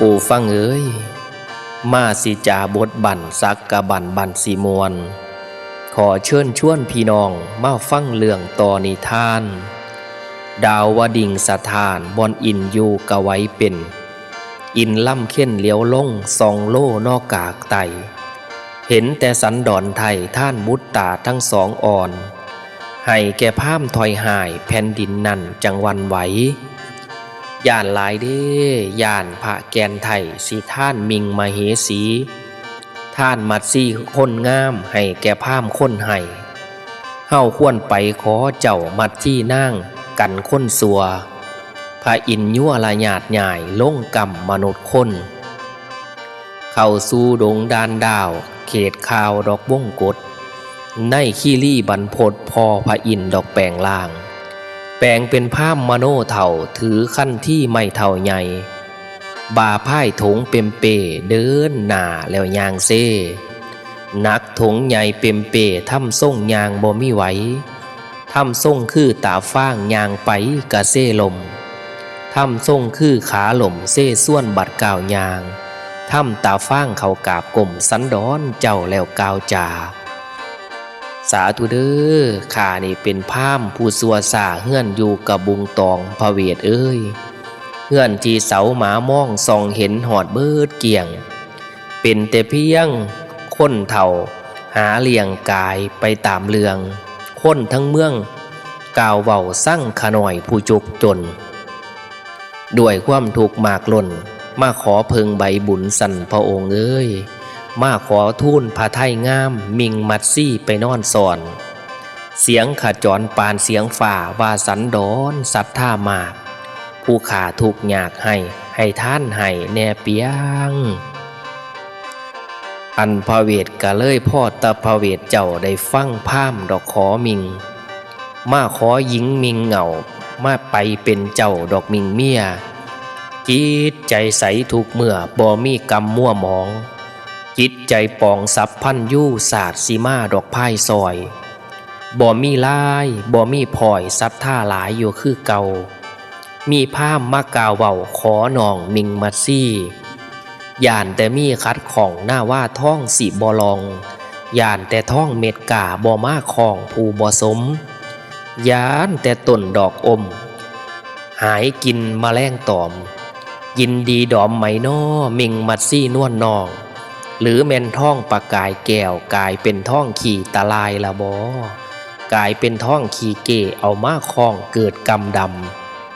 ผู้ฟังเอ๋ยมาสิจาบทบั่นสักกะบั่นบั่นสีมวลขอเชิญชวนพี่น้องมาฟังเรื่องต่อนิทาน ดาววดิ่งสถานบอนอินอยู่กะไว้เป็นอินล่ำเข็นเหลียวลงสองโลนอกกากไตเห็นแต่สันดอนไทยท่านบุตตาทั้งสองอ่อนให้แก่พามถอยหายแผ่นดินนั่นจังวันไหวย่านหลายเด้ย่านพระแกนไทยสิท่านมิงมเหสีท่านมัดซี่คนงามให้แก่พามคนให้เฮาควรไปขอเจ้ามัดที่นั่งกันคนสัวพระอินทร์ยั่วละหยาดใหญ่ลงกำมนุษย์คนเข้าสู่ดงดานดาวเขตข่าวดอกวงกฎในขี้รี่บรรพตพอพระอินทร์ดอกแปลงล่างแปลงเป็นผ้ามโนเถ่าถือขั้นที่ไม่เท่าใหญ่บ่าพ่ายถงเปมเปเดินหน้าแล้วยางเซนักถงใหญ่เปมเปทำส่งยางบ่มีไหวทำส่งคือตาฟ้างยางไปกะเซ่ลมทำส่งคือขาหล่มเซ่ส่วนบัดก่าวยางทำตาฟ้างเขากาบกลมสันดอนเจ้าแล้วกาวจ่าสาธุเด้อข้านี่เป็นพราหมณ์ผู้สัวสาเฮือนอยู่กับบุงตองพระเวทเอ้ยเฮือนที่เสาหมามองส่องเห็นหอดเบิดเกี่ยงเป็นแต่เพียงคนเฒ่าหาเลี้ยงกายไปตามเรื่องคนทั้งเมืองกล่าวเว้าสั่งขน่อยผู้จุกจนด้วยความถูกหมากล่นมาขอเพิงใบบุญสั่นพระองค์เอ้ยมาขอทูลพระไทยงามมิงมัดซี่ไปนอนสอนเสียงขจรปานเสียงฝ่าว่าสันดอนสัทธามากผู้ขาถูกอยากให้ท่านให้แน่เปียงอันพระเวทกะเลยพ่อตะพระเวทเจ้าได้ฟังพราหมณ์ดอกขอมิงมาขอหญิงมิงเหงามาไปเป็นเจ้าดอกมิงเมียจิตใจใสทุกเมื่อบ่มีกรรมมั่วหมองจิตใจปองสับพันยู่ศาสตร์สีมาดอกพายซอยบ่มีลายบ่มีพลอยสัทธาหลายอยู่คือเก่ามีพราหมณ์มากล่าวเว้าขอน้องมิงมัดซี่ย่านแต่มีคัดของหน้าว่าท่องสิบ่ลองย่านแต่ท่องเม็ดกาบ่มาของผู้บ่สมย่านแต่ต้นดอกอมหายกินแมลงตอมยินดีดอมไหมน้อมิงมัดซี่นวลนองหรือแม่นท่องปากกายแก้วกลายเป็นท่องขี่ตะลายละบอกลายเป็นท่องขี่เกเอามาคล้องเกิดกรรมด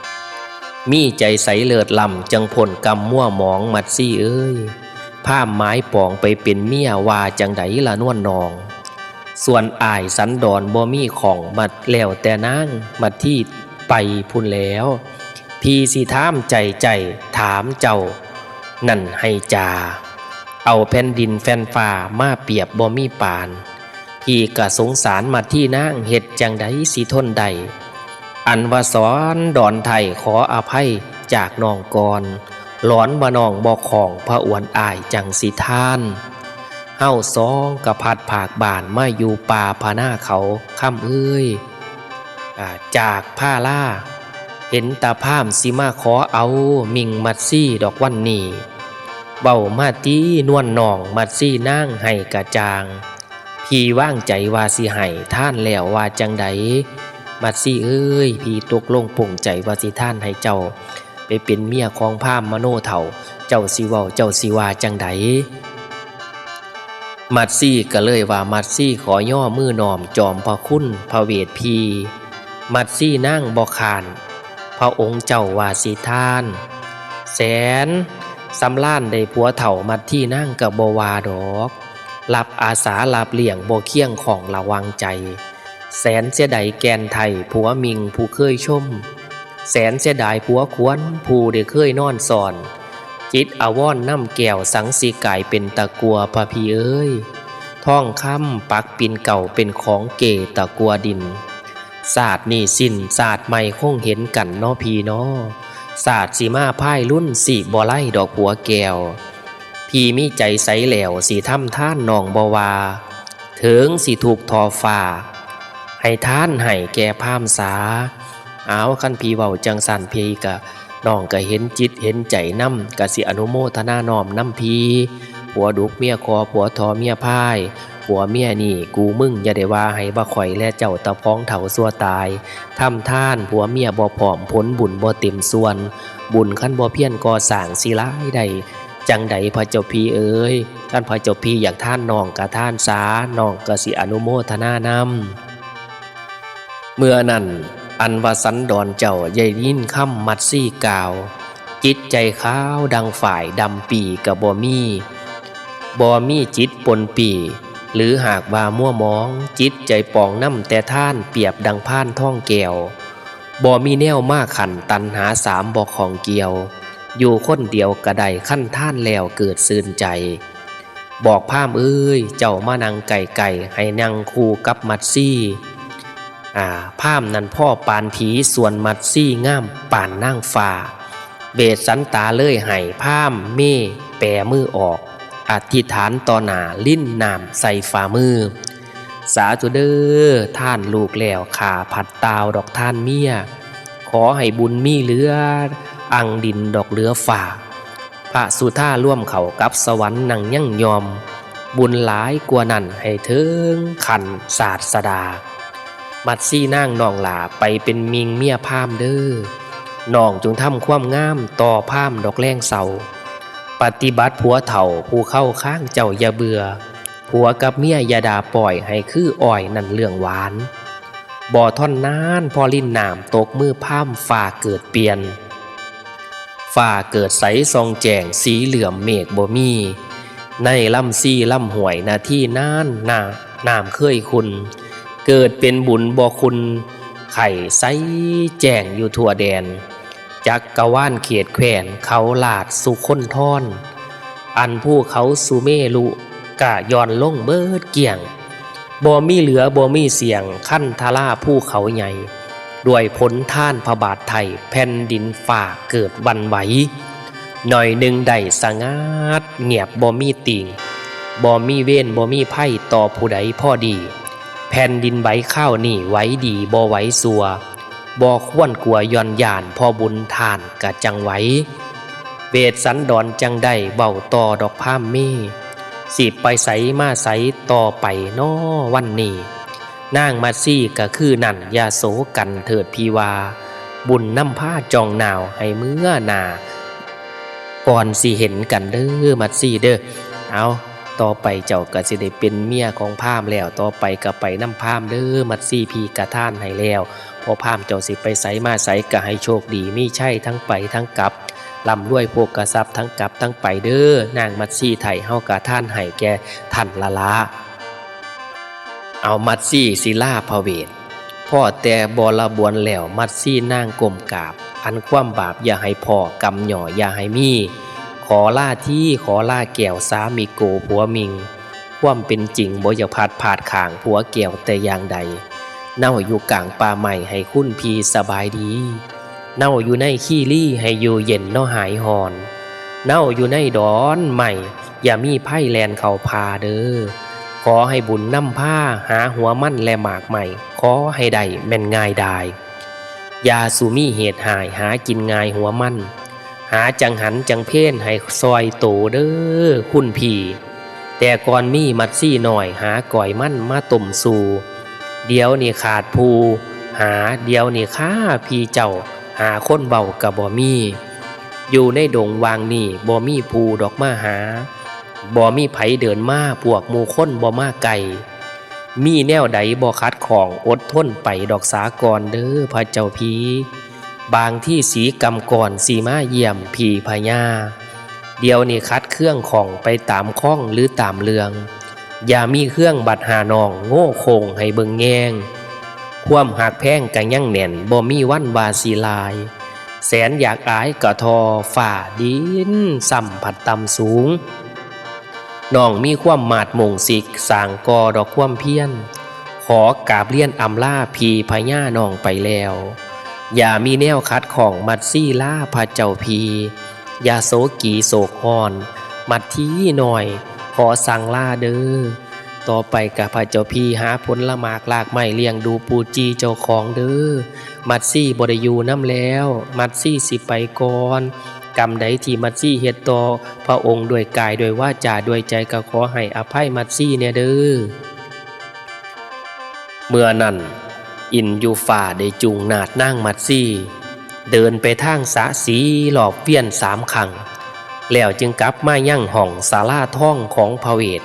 ำมีใจใสเลิศลำจังผลกรรมมั่วหมองมัดซี่เอ้ยผ้าไม้ปองไปเป็นเมียว่าจังไดละนวลนองส่วนอ้ายสันดอนบ่มีของมัดแล้วแต่นางมัดที่ไปพุ่นแล้วพี่สิถามใจถามเจ้านั่นให้จาเอาแผ่นดินแฟนฟ้ามาเปรียบบ่มีปานพี่กะสงสารมาที่นางเฮ็ดจังใดสิทนใดอันว่าสอนดอนไทยขออภัยจากน้องกรหลอนบ่น้องบ่ของพระอวนอ้ายจังสิท่านเฮาซองกะพัดผากบานมาอยู่ป่าพาหน้าเขาค่ำเอ้ยจากผ้าล่าเห็นตาพามสิมาขอเอามิงมัดซี่ดอกวันนี้เบามาตีนวลน้องมัดซี่นั่งให้กระจางพี่ว่างใจว่าสิให้ท่านแล้วว่าจังใดมัดซี่เอ้ยพี่ตกลงปลงใจว่าสิท่านให้เจ้าไปเป็นเมียของพามมโนเถ่าเจ้าสิเว้าเจ้าสิว่าจังใดมัดซี่ก็เลยว่ามัดซี่ขอย่อมือน้อมจอมพระคุณพระเวทพีมัดซี่นั่งบ่ขานพระองค์เจ้าว่าสิท่านแสนสำล้านได้ผัวเถ่ามัดที่นั่งกับบ่วาดอกรับอาสารับเลี้ยงบ่เคียงของระวังใจแสนเสียดายแกนไทยผัวมิงผู้เคยชมแสนเสียดายผัวขวนผู้ได้เคยนอนสอนจิตอาวรน้ำแก้วสังสีกายเป็นตะกัวพระพี่เอ้ยท่องคำปักปินเก่าเป็นของเกตะกัวดินศาสตร์นี่สิ้นศาสตร์ใหม่คงเห็นกันน้อพี่น้อศาสตร์สีมาพ่ายรุ่นสีบ่ไล่ดอกหัวแก้วพี่มีใจใสแหลวสีทำท่านนองบ่วาถึงสีถูกทอฟ้าให้ท่านให้แก่พามสาเอาคันพี่เว้าจังสันพี่กะ น้องก็เห็นจิตเห็นใจนำก็สิอนุโมทนาน้อมนำพีผัวดุกเมียคอผัวทอเมียพายผัวเมียนี่กูมึงอย่าได้ว่าให้บ่ข่อยและเจ้าตะพ้องเฒ่าซัวตายทำท่านผัวเมียบ่พร้อมผลบุญบ่เต็มส่วนบุญคันบ่เพียรก่อสร้างสิหลายใดจังใดพระเจ้าพี่เอ๋ยท่านพระเจ้าพี่อยากท่านน้องกะท่านสาน้องก็สิอนุโมทนานำเมื่อนั้นอันว่าสันดอนเจ้าได้ยินคำมัดซี่กล่าวจิตใจขาวดังฝ่ายดำปีกับบ่มีจิตปนปีหรือหากว่ามั่วมองจิตใจปองน้ำแต่ท่านเปรียบดังพ่านท่องแก้วบ่มีแนวมาขันตันหาสามบอกของเกี่ยวอยู่คนเดียวกระไดขั้นท่านแล้วเกิดซื่นใจบอกพามเอ้ยเจ้ามานั่งไก่ให้นั่งคู่กับมัดซี่พามนั้นพ่อปานผีส่วนมัดซี่ง่ามป่านนั่งฝ่าเบสสันตาเลยให้พามเม่แปรมือออกอธิษฐานต่อหน้าลิ้นน้ำใส่ฝ่ามือสาธุเด้อท่านลูกแล้วขาผัดตาวดอกท่านเมียขอให้บุญมีเหลืออังดินดอกเหลือฝ่าพระสุธาร่วมเขากับสวรรค์นั่งยั่งยอมบุญหลายกว่านั้นให้ถึงขันศาสดามัดซี่นางน้องหลาไปเป็นมิงเมียพามเด้อน้องจงทำความงามต่อพามดอกแรงเสาปฏิบัติผัวเถ่าผู้เข้าข้างเจ้าอย่าเบื่อผัวกับเมียอย่าด่าปล่อยให้คืออ้อยนั่นเรื่องหวานบ่อท่อนนานพอลิ้นน้ำตกมือพามฝ่าเกิดเปลี่ยนฝ่าเกิดใสซองแจ่งสีเหลื่อมเมฆบ่มีในลำซี่ลำห่วยนาที่น่านน้ำเคยคุณเกิดเป็นบุญบ่คุณไข่ใสแจ่งอยู่ทั่วแดนจักกะว่านเขตแขวนเขาลาดสุคนทอนอันผู้เขาสุเมลุกะย้อนลงเบิดเกี่ยงบ่มีเหลือบ่มีเสียงขั้นทาราผู้เขาใหญ่ด้วยผลท่านพระบาทไทยแผ่นดินฝ่าเกิดวันไหวหน่อยหนึ่งได้สงัดเงียบบ่มีติ่งบ่มีเว้นบ่มีไพ่ต่อผู้ใดพ่อดีแผ่นดินไหวข้าวนี่ไหวดีบ่ไหวสัวบ่ควรกลัวย่อนย่านพอบุญทานกะจังไหวเวทสันดอนจังได้เบาต่อดอกพามเม่สิไปใสมาใสต่อไปน้อวันนี้นางมาซี่ก็คือนั่นยาโสกันเถิดพีวาบุญน้ำผ้าจองหนาวให้เมื่อหนาก่อนสิเห็นกันเด้อมัดซี่เด้อเอาต่อไปเจ้าก็สิได้เป็นเมียของพามแล้วต่อไปก็ไปน้ำพามเด้อมัดซี่พีกระท่านให้แล้วพอพามเจ้าสิไปใสมาใสก็ให้โชคดีมีใช่ทั้งไปทั้งกลับลำด้วยพวกกระซับทั้งกลับทั้งไปเด้อนางมัดซี่ไทยเฮากะท่านให้แก่ท่านละเอามัดซี่ศิลาพระเวทพ่อแต่บรบวนแล้วมัดซี่นางก้มกราบอันความบาปอย่าให้พ่อกำหย่ออย่าให้มีขอล่าที่ขอล่าแก้วสามีโกผัวมิงความเป็นจริงบ่อย่าพาดข่างผัวแก้วแต่อย่างใดเน่าอยู่กลางป่าใหม่ให้คุณพีสบายดีเน่าอยู่ในขี้รี่ให้อยู่เย็นเนาะหายหอนเน่าอยู่ในดอนใหม่อย่ามีไพ่แลนเข่าพาเด้อขอให้บุญนำผ้าหาหัวมั่นและหมากใหม่ขอให้ได้แม่นง่ายได้ยาสุมีเหตุหายหากินง่ายหัวมั่นหาจังหันจังเพ่นให้ซอยโตเด้อคุณพี่แต่ก่อนมีมัดซี่หน่อยหาก่อยมั่นมาต้มสู่เดี๋ยวนี่ขาดภูหาเดี๋ยวนี่ข้าพี่เจ้าหาคนเบากับบ่มีอยู่ในดงวางนี่บ่มีภูดอกมาหาบ่มีไผเดินมาพวกหมู่คนบ่มาไกลมีแนวใดบ่คัดของอดทนไปดอกสากรเด้อพระเจ้าพีบางที่สีกำก่อนสีมาเยี่ยมผีพญาเดี๋ยวนี่คัดเครื่องของไปตามข้องหรือตามเรืองอย่ามีเครื่องบัดหานองโง่โคงให้เบิ่งแงงความหักแพงกะยั่งแน่นบ่มีวันวาสีลายแสนอยากอายกะทอฝ่าดินสัมผัสต่ำสูงน้องมีความมาดมงสิกสร้างกอดอกความเพียรขอกราบเลียนอำลาพีพญาน้องไปแล้วอย่ามีแนวคัดของมัดซี่ล่าพระเจ้าพีอย่าโศกีโศกอ่อนมัดที่หน่อยขอสั่งลาเด้อ ต่อไปกับพระเจ้าพี่หาผลละหมากลากไม้เลี้ยงดูปูจีเจ้าของเด้อมัดซี่บ่ได้อยู่น้ำแล้วมัดซี่สิไปก่อนกรรมใดที่มัดซี่เฮ็ดต่อพระองค์ด้วยกายด้วยวาจาด้วยใจก็ขอให้อภัยมัดซี่แน่เด้อเมื่อนั้นอินยูฟ้าได้จูงนาดนางมัดซี่เดินไปทางสะสีหลอบเวียน3 ครั้งแล้วจึงกลับมายั่งห้องศาลาทองของพระเวท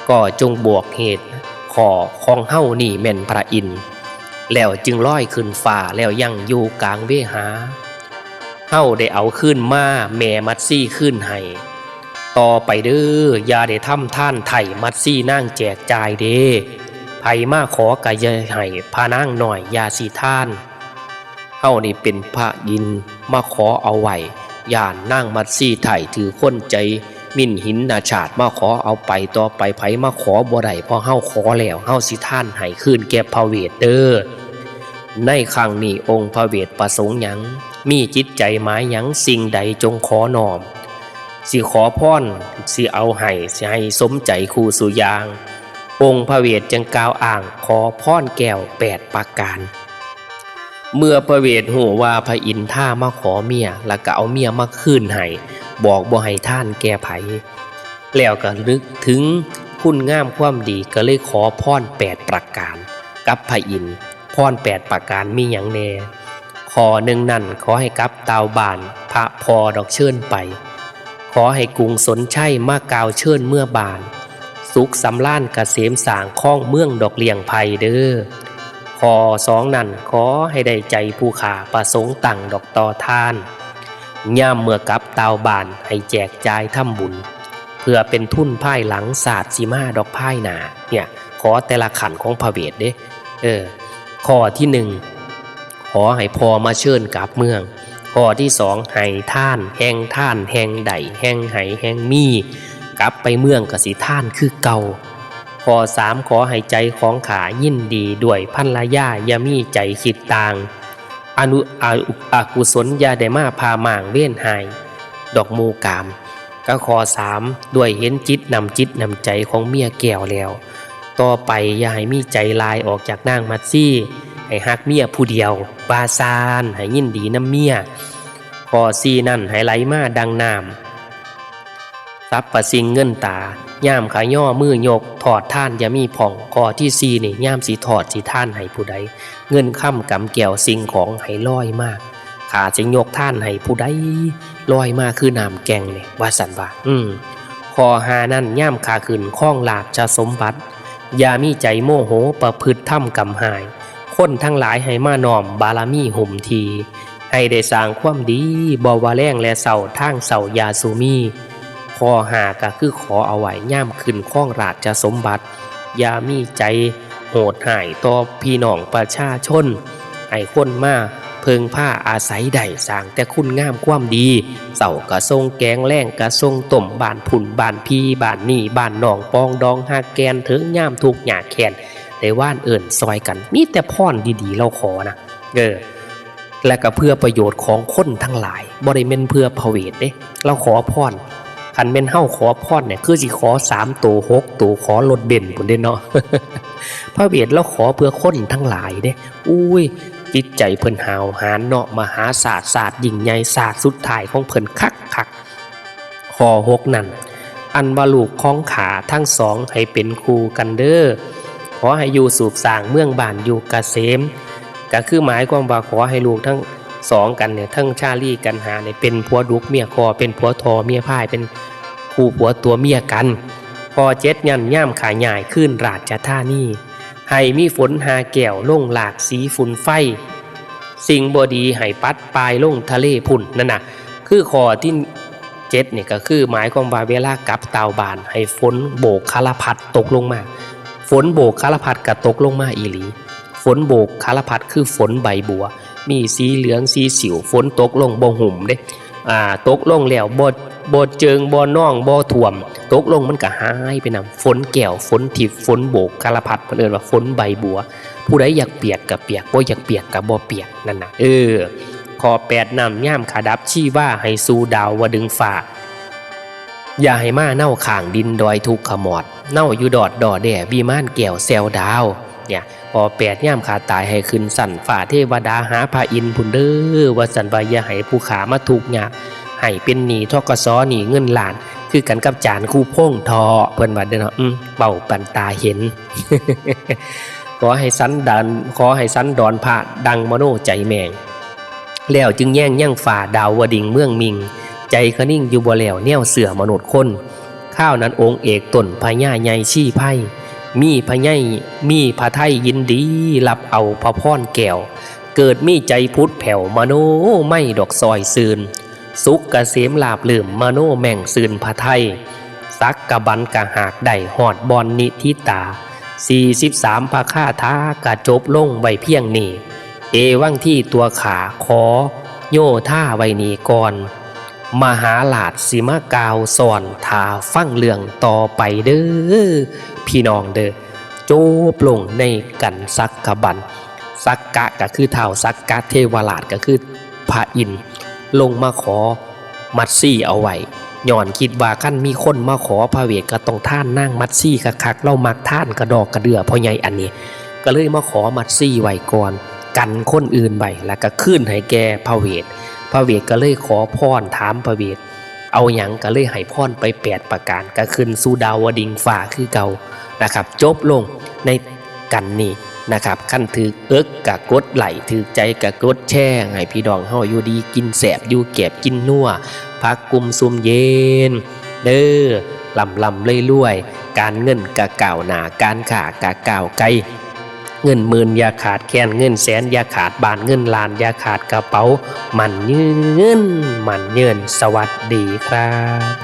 ก็จงบวกเหตุขอของเฮ้านี่แม่นพระอินทร์แล้วจึงลอยขึ้นฟ้าแล้วยั่งอยู่กลางเวหาเฮ้าได้เอาขึ้นมาแม่มัดซี่ขึ้นให้ต่อไปเด้ออย่าได้ทำท่านไถ่มัดซี่นั่งแจกจ่ายเด้ไผมาขอกะอย่าให้พานางหน่อยอย่าสิท่านเฮ้านี่เป็นพระอินทร์มาขอเอาไว้ย่านนางมัดซี่ไถ่ถือคนใจมิ่นหินนาชาติมาขอเอาไปต่อไปไผมาขอบ่ได้เพราะเฮาขอแล้วเฮาสิท่านให้คืนแก่พระเวทเด้อในครั้งนี้องค์พระเวทประสงค์หยังมีจิตใจหมายหยังสิ่งใดจงขอน้อมสิขอพรสิเอาให้สิให้สมใจคู่สุยางองค์พระเวทจึงกล่าวอ้างขอพรแก้ว8 ประการเมื่อพระเวทหูว่าพระอินทรามาขอเมียแล้วก็เอาเมียมาคืนให้บอกบ่ให้ท่านแก่ไผแล้วก็นึกถึงคุณงามความดีก็เลยขอพร8 ประการกับพระอินทร์พร8 ประการมีหยังแน่ข้อหนึ่งนั่นขอให้กลับตาวบ้านพระพอดอกเชิญไปขอให้กรุงสนชัยมากล่าวเชิญเมื่อบานสุขสำราญเกษมสางข้องเมืองดอกเลียงไผ่เด้อข้อ2นั่นขอให้ได้ใจผู้ขาประสงค์ตั้งดอกต่อทานย่ามเมื่อกลับตาวบ้านให้แจกจ่ายทำบุญเพื่อเป็นทุนภายหลังศาสตร์สีมาดอกภายหนาเนี่ยขอแต่ละขันของพระเวทเด้ข้อที่1ขอให้พอมาเชิญกลับเมืองข้อที่2ให้ท่านแห่งใดแห่งไหแห่งมีกลับไปเมืองกสิท่านคือเก่าข้อ3ขอให้ใจของขายินดีด้วยภรรยาอย่ามีใจคิดต่างอกุศลอย่าได้มาพาหม่างเว้นหายดอกมูกามก็ข้อ3ด้วยเห็นจิตนำใจของเมียแก้วแล้วต่อไปอย่าให้มีใจลายออกจากนางมัดซี่ให้ฮักเมียผู้เดียวบาซานให้ยินดีน้ำเมียข้อ4นั่นให้ไหลมาดังน้ำทรัพย์ประสิงเงินตาย่ามขาย่อมือยกถอดท่านอย่ามีผ่องข้อที่4นี่ย่ามสีถอดสีท่านให้ผู้ใดเงินค่ำกำแก้วสิ่งของให้ลอยมากขาจึงยกท่านให้ผู้ใดลอยมาคือน้ำแกงเนี่ยว่าสันว่าข้อ5นั่นย่ามขาขึ้นข้องหลากจะสมบัติอย่ามีใจโมโหประพฤติถ้ำกำหายคนทั้งหลายให้มาน้อมบารมีห่มทีให้ได้สร้างความดีบ่ว่าแรงและเศร้าทางเศร้ายาสุมีข้อ5ก็คือขอเอาไว้ย่ามขึ้นข้องราชสมบัติอย่ามีใจโหดหายต่อพี่น้องประชาชนให้คนมาเพิงผ้าอาศัยได้สร้างแต่คุณงามความดีเสากระทรงแกงแรงกระทรงต้มบ้านผุ่นบ้านพี่บ้านนี่บ้านหนองปองดองหาแกนถึงย่ามถูกหยาแขนได้ว่านเอิ่นซอยกันมีแต่พรดีๆเราขอนะและก็เพื่อประโยชน์ของคนทั้งหลายบ่ได้แม่นเพื่อพระเวทเด้เราขอพรคันแม่นเฮาขอพรเนี่ยคือสิขอ3 ตัว6 ตัวขอรถเบนซ์พุ่นเด้เนาะ พระเวทเราขอเพื่อคนทั้งหลายเด้อุ้ยจิตใจเพิ่นหาวหาญเนาะมหาศาสตร์ยิ่งใหญ่ศาสตร์สุดท้ายของเพิ่นคักข้อ6นั่นอันว่าลูกของขาทั้ง2ให้เป็นคู่กันเด้อขอให้อยู่สูบสร้างเมืองบ้านอยู่เกษมก็คือหมายความว่าขอให้ลูกทั้ง2กันเนี่ยทั้งชาลีกันหาเนี่ยเป็นผัวดุกเมียคอเป็นผัวทอเมียพ่ายเป็นคู่ผัวตัวเมียกันข้อ7ยันย่ามขาใหญ่ขึ้นราชธานีให้มีฝนหาแก้วลงหลากสีฝุ่นไฟสิ่งบดีให้ปัดปลายลงทะเลพุ่นนั่นน่ะคือข้อที่7เนี่ยก็คือหมายความว่าเวลากลับตาวบานให้ฝนโบกคารพัดตกลงมาฝนโบกคารพัดก็ตกลงมาอีหลีฝนโบกคารพัดคือฝนใบบัวมีสีเหลืองสีสิวฝนตกลงบ่หุ่มเด้ตกลงแล้วบ่เจิงบ่น่องบ่ท่วมตกลงมันก็หายไปนำฝนแก้วฝนทิพย์ฝนโบกคารพัดเพิ่นเอิ้นว่าฝนใบบัวผู้ใดอยากเปียกก็เปียกบ่อยากเปียกก็บ่เปียกนั่นน่ะข้อ8นำย่ามขาดับชี้ว่าให้สู่ดาววดึงฟ้า อย่าให้มาเน่าข่างดินดอยทุกขมอดเน่าอยู่ดอดดอแด่วิมานแก้วแซวดาวเนี่ยพอแปดย่ามขาตายให้ขึ้นสั่นฝ่าเทวดาหาพระอินทร์พุ่นเด้อว่าสันว่าอย่าให้ผู้ขามาถูกยากให้เป็นหนี้ทกสหนี้เงินล้านคือกันกับจานคู่พงทอเพิ่นว่าเด้อเนาะเป่าปันตาเห็น ขอให้สันดอนพระดังมโนใจแมงแล้วจึงแย่งยั่งฝ่าดาววดิ่งเมืองมิงใจขนิ่งอยู่บ่แล้วแนวเสือมนุษย์คนข้าวนั้นองค์เอกต้นพญาใหญ่ชี้ไพ่มีพญายมีพระไทยยินดีรับเอาพระพรแก้วเกิดมีใจพุทธแผ่วมโนไม่ดอกซอยซืนสุขเกษมลาบลื่มมโนแม่งซืนพระไทยสักกะบันกะหากได้หอดบอนนิทิตา43พระคาถากะจบลงไว้เพียงนี้เอวังที่ตัวขาขอโยท่าไว้นี้ก่อนมหาลาดสิมากาวสอนทาฟังเรื่องต่อไปเด้อพี่น้องเด้อโจบลงในกันสักกะบันสักกะก็คือเท่าสักกะเทวราชก็คือพระอินทร์ลงมาขอมัดซี่เอาไว้ย้อนคิดว่าขั้นมีคนมาขอพระเวทก็ต้องท่านนั่งมัดซี่คักๆเล่ามักท่านกระดอกกระเดือพ่อใหญ่อันนี้ก็เลยมาขอมัดซี่ไว้ก่อนกันคนอื่นไว้แล้วก็ขึ้นให้แกพระเวทก็เลยขอพรถามพระเวทเอาหยังก็เลยให้พรไป8ประการก็ขึ้นสู่ดาวดิงฟ้าคือเก่านะครับจบลงในกันนี้นะครับขั้นถือกะกดไหลถือใจกะกดแช่ให้พี่น้องเฮาอยู่ดีกินแสบอยู่แก็บกินนัวพักกุมซุมเย็นเด้อลำเรื่อยๆการเงินกะก่าวหนาการขากะก่าวไกลเงินหมื่นอย่าขาดแค้นเงินแสนอย่าขาดบานเงินล้านอย่าขาดกระเป๋ามันยืนสวัสดีครับ